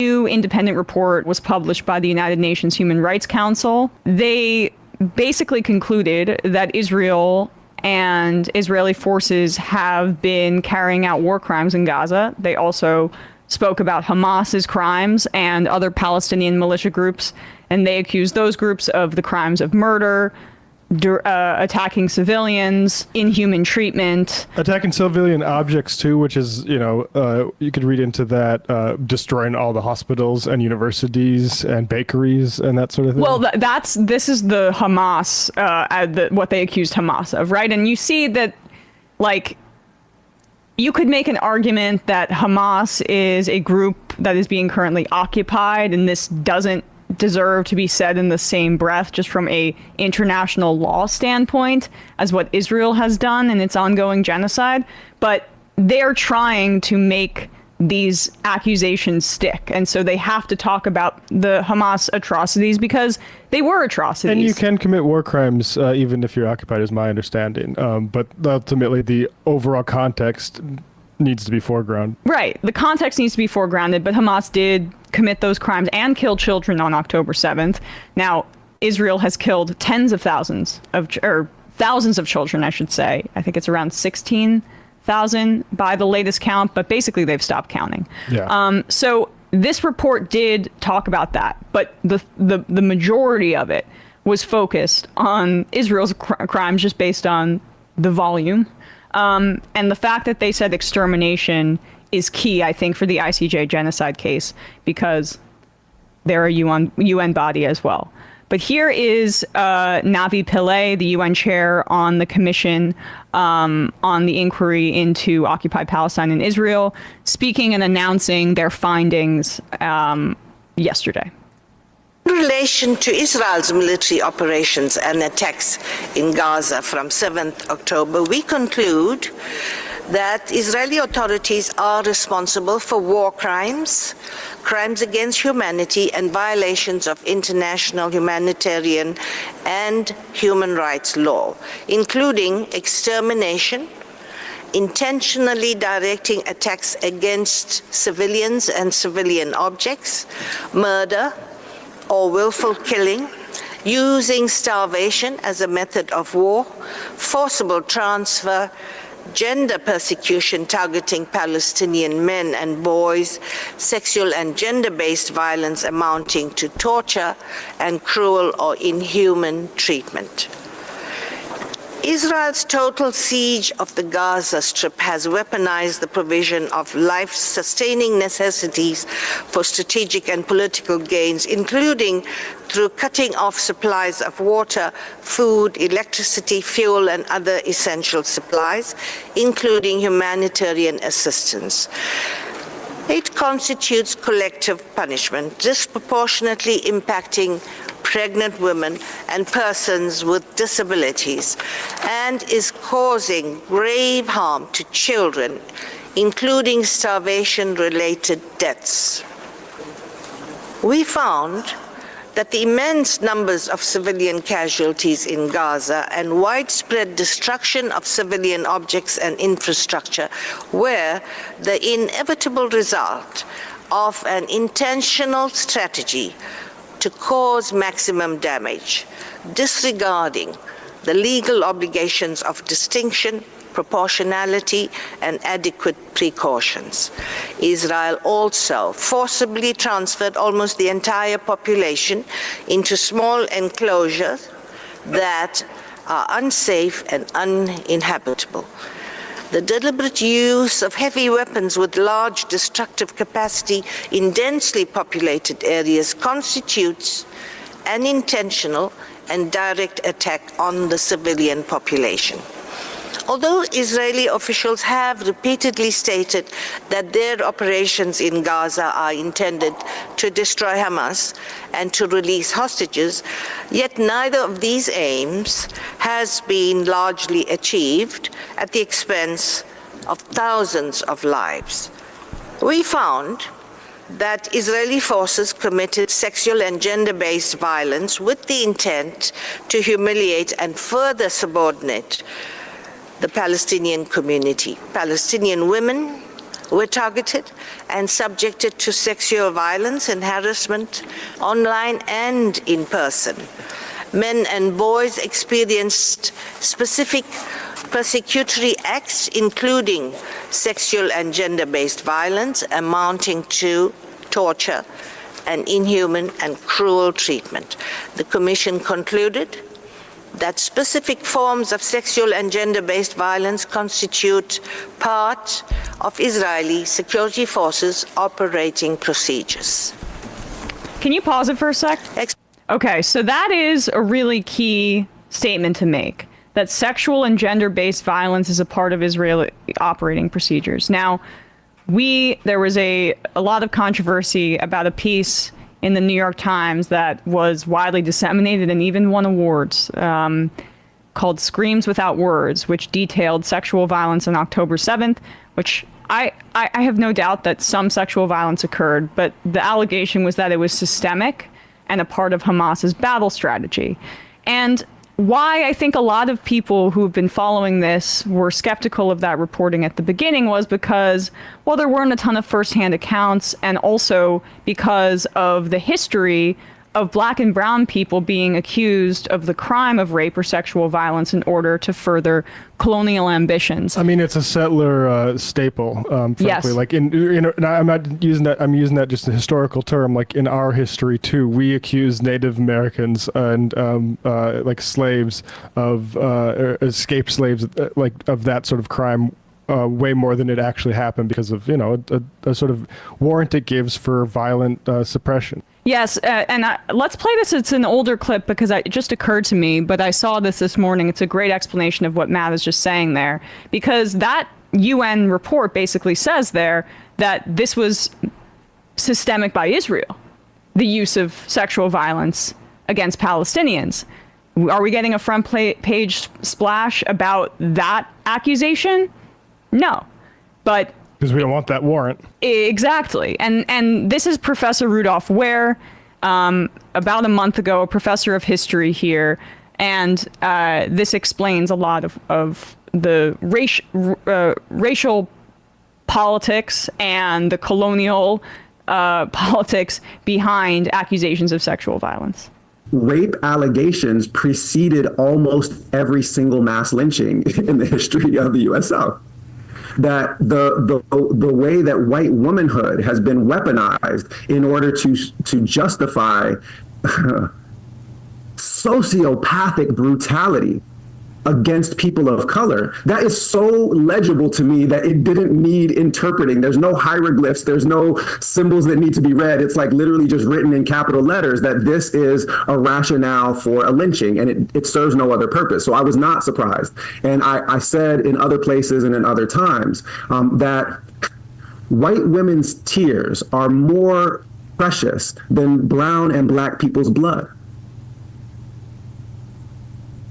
new independent report was published by the United Nations Human Rights Council. They basically concluded that Israel and Israeli forces have been carrying out war crimes in Gaza. They also spoke about Hamas's crimes and other Palestinian militia groups, and they accused those groups of the crimes of murder, attacking civilians, inhuman treatment. Attacking civilian objects too, which is, you could read into that, destroying all the hospitals and universities and bakeries and that sort of thing. Well, this is the Hamas, what they accused Hamas of, right? And you see that, you could make an argument that Hamas is a group that is being currently occupied, and this doesn't deserve to be said in the same breath just from a international law standpoint as what Israel has done in its ongoing genocide. But they're trying to make these accusations stick, and so they have to talk about the Hamas atrocities because they were atrocities. And you can commit war crimes even if you're occupied, is my understanding. But ultimately the overall context needs to be foregrounded. Right. The context needs to be foregrounded, but Hamas did commit those crimes and kill children on October 7th. Now, Israel has killed thousands of children, I should say. I think it's around 16,000 by the latest count, but basically they've stopped counting. Yeah. So this report did talk about that, but the majority of it was focused on Israel's crimes just based on the volume. And the fact that they said extermination is key, I think, for the ICJ genocide case, because they're a UN body as well. But here is Navi Pillay, the UN chair on the commission on the inquiry into occupied Palestine and Israel, speaking and announcing their findings yesterday. In relation to Israel's military operations and attacks in Gaza from 7th October, we conclude that Israeli authorities are responsible for war crimes, crimes against humanity, and violations of international humanitarian and human rights law, including extermination, intentionally directing attacks against civilians and civilian objects, murder, or willful killing, using starvation as a method of war, forcible transfer, gender persecution targeting Palestinian men and boys, sexual and gender-based violence amounting to torture, and cruel or inhuman treatment. Israel's total siege of the Gaza Strip has weaponized the provision of life-sustaining necessities for strategic and political gains, including through cutting off supplies of water, food, electricity, fuel, and other essential supplies, including humanitarian assistance. It constitutes collective punishment, disproportionately impacting pregnant women and persons with disabilities, and is causing grave harm to children, including starvation-related deaths. We found that the immense numbers of civilian casualties in Gaza and widespread destruction of civilian objects and infrastructure were the inevitable result of an intentional strategy to cause maximum damage, disregarding the legal obligations of distinction, proportionality, and adequate precautions. Israel also forcibly transferred almost the entire population into small enclosures that are unsafe and uninhabitable. The deliberate use of heavy weapons with large destructive capacity in densely populated areas constitutes an intentional and direct attack on the civilian population. Although Israeli officials have repeatedly stated that their operations in Gaza are intended to destroy Hamas and to release hostages, yet neither of these aims has been largely achieved at the expense of thousands of lives. We found that Israeli forces committed sexual and gender-based violence with the intent to humiliate and further subordinate the Palestinian community. Palestinian women were targeted and subjected to sexual violence and harassment online and in person. Men and boys experienced specific persecutory acts, including sexual and gender-based violence, amounting to torture and inhuman and cruel treatment. The Commission concluded that specific forms of sexual and gender-based violence constitute part of Israeli security forces' operating procedures. Can you pause it for a sec? Okay, so that is a really key statement to make, that sexual and gender-based violence is a part of Israeli operating procedures. Now, there was a lot of controversy about a piece in the New York Times that was widely disseminated and even won awards, called Screams Without Words, which detailed sexual violence on October 7th, which I have no doubt that some sexual violence occurred, but the allegation was that it was systemic and a part of Hamas's battle strategy. And why I think a lot of people who've been following this were skeptical of that reporting at the beginning was because, well, there weren't a ton of firsthand accounts, and also because of the history of Black and brown people being accused of the crime of rape or sexual violence in order to further colonial ambitions. I mean, it's a settler staple, frankly. Yes. Like and I'm not using that. I'm using that just a historical term. Like in our history too, we accuse Native Americans and like slaves of escaped slaves, like of that sort of crime. Way more than it actually happened because of, a sort of warrant it gives for violent suppression. Yes, and let's play this. It's an older clip because it just occurred to me, but I saw this morning. It's a great explanation of what Matt is just saying there, because that UN report basically says there that this was systemic by Israel, the use of sexual violence against Palestinians. Are we getting a front page splash about that accusation? No, but because we don't want that warrant. Exactly. And this is Professor Rudolph Ware, about a month ago, a professor of history here. And this explains a lot of the racial politics and the colonial politics behind accusations of sexual violence. Rape allegations preceded almost every single mass lynching in the history of the U.S. South. That the way that white womanhood has been weaponized in order to justify sociopathic brutality against people of color, that is so legible to me that it didn't need interpreting. There's no hieroglyphs, there's no symbols that need to be read. It's like literally just written in capital letters that this is a rationale for a lynching, and it serves no other purpose. So I was not surprised. And I said in other places and in other times that white women's tears are more precious than brown and Black people's blood.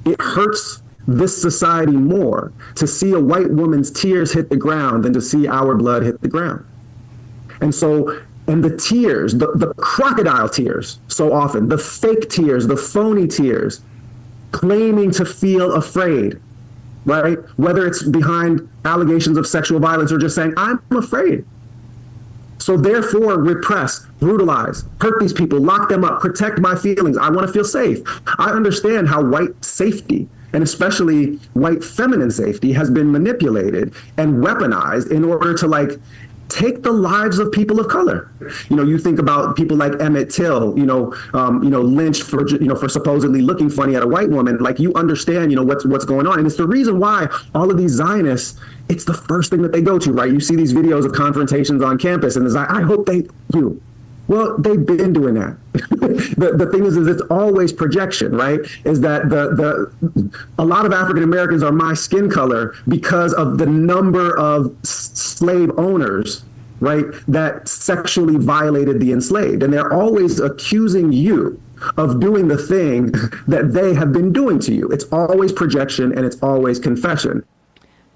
It hurts this society more to see a white woman's tears hit the ground than to see our blood hit the ground. And so, and the tears, the crocodile tears, so often, the fake tears, the phony tears, claiming to feel afraid, right? Whether it's behind allegations of sexual violence or just saying, I'm afraid. So therefore, repress, brutalize, hurt these people, lock them up, protect my feelings. I want to feel safe. I understand how white safety, and especially white feminine safety, has been manipulated and weaponized in order to take the lives of people of color. You think about people like Emmett Till, lynched for supposedly looking funny at a white woman. Like, you understand, what's going on. And it's the reason why all of these Zionists, it's the first thing that they go to, right? You see these videos of confrontations on campus, and it's like, I hope they do. Well, they've been doing that. The thing is it's always projection, right? Is that a lot of African Americans are my skin color because of the number of slave owners, right, that sexually violated the enslaved. And they're always accusing you of doing the thing that they have been doing to you. It's always projection and it's always confession.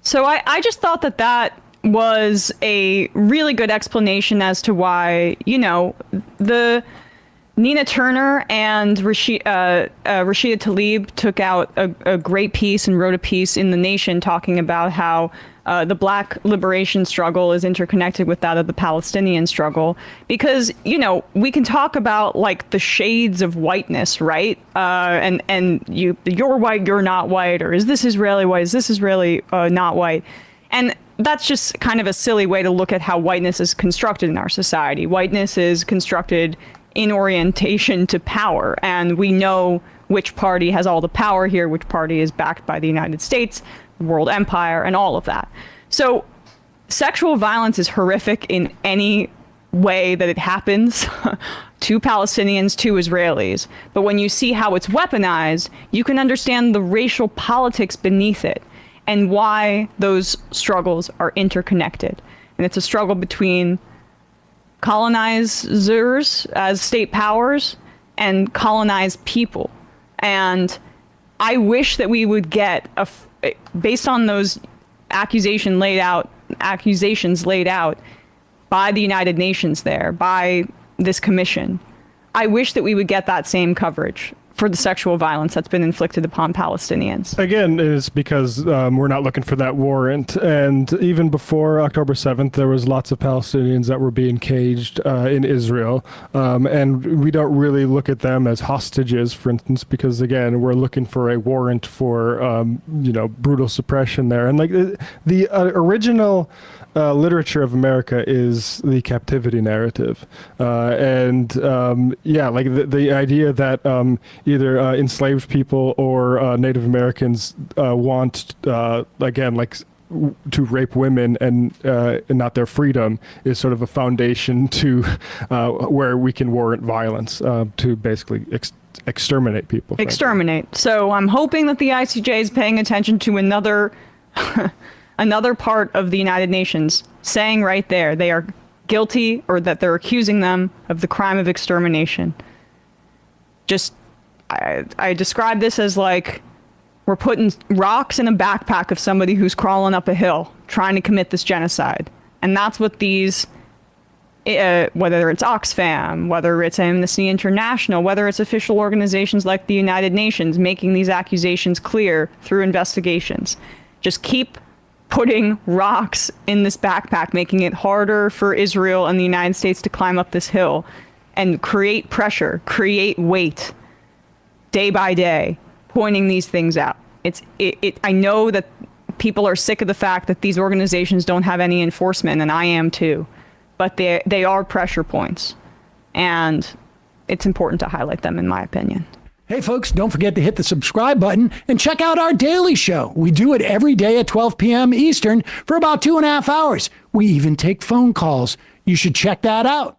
So I just thought that was a really good explanation as to why, the Nina Turner and Rashida Tlaib took out a great piece and wrote a piece in The Nation talking about how the Black liberation struggle is interconnected with that of the Palestinian struggle, because, you know, we can talk about like the shades of whiteness, right? And you're white, you're not white, or is this Israeli white? Is this Israeli not white? And that's just kind of a silly way to look at how whiteness is constructed in our society. Whiteness is constructed in orientation to power, and we know which party has all the power here, which party is backed by the United States, the world empire, and all of that. So sexual violence is horrific in any way that it happens to Palestinians, to Israelis. But when you see how it's weaponized, you can understand the racial politics beneath it and why those struggles are interconnected. And it's a struggle between colonizers as state powers and colonized people. And I wish that we would get, based on those accusations laid out by the United Nations there, by this commission, I wish that we would get that same coverage for the sexual violence that's been inflicted upon Palestinians. Again, it's because we're not looking for that warrant. And even before October 7th, there was lots of Palestinians that were being caged in Israel. And we don't really look at them as hostages, for instance, because, again, we're looking for a warrant for, brutal suppression there. And like the original literature of America is the captivity narrative. The idea that either enslaved people or Native Americans want, to rape women and not their freedom is sort of a foundation to where we can warrant violence to basically exterminate people. Exterminate. So I'm hoping that the ICJ is paying attention to another part of the United Nations saying right there they are guilty, or that they're accusing them of the crime of extermination. I describe this as like we're putting rocks in a backpack of somebody who's crawling up a hill trying to commit this genocide. And that's what these, whether it's Oxfam, whether it's Amnesty International, whether it's official organizations like the United Nations making these accusations clear through investigations. Just keep putting rocks in this backpack, making it harder for Israel and the United States to climb up this hill, and create pressure, create weight day by day, pointing these things out. I know that people are sick of the fact that these organizations don't have any enforcement, and I am too, but they are pressure points, and it's important to highlight them, in my opinion. Hey folks, don't forget to hit the subscribe button and check out our daily show. We do it every day at 12 p.m. Eastern for about 2.5 hours. We even take phone calls. You should check that out.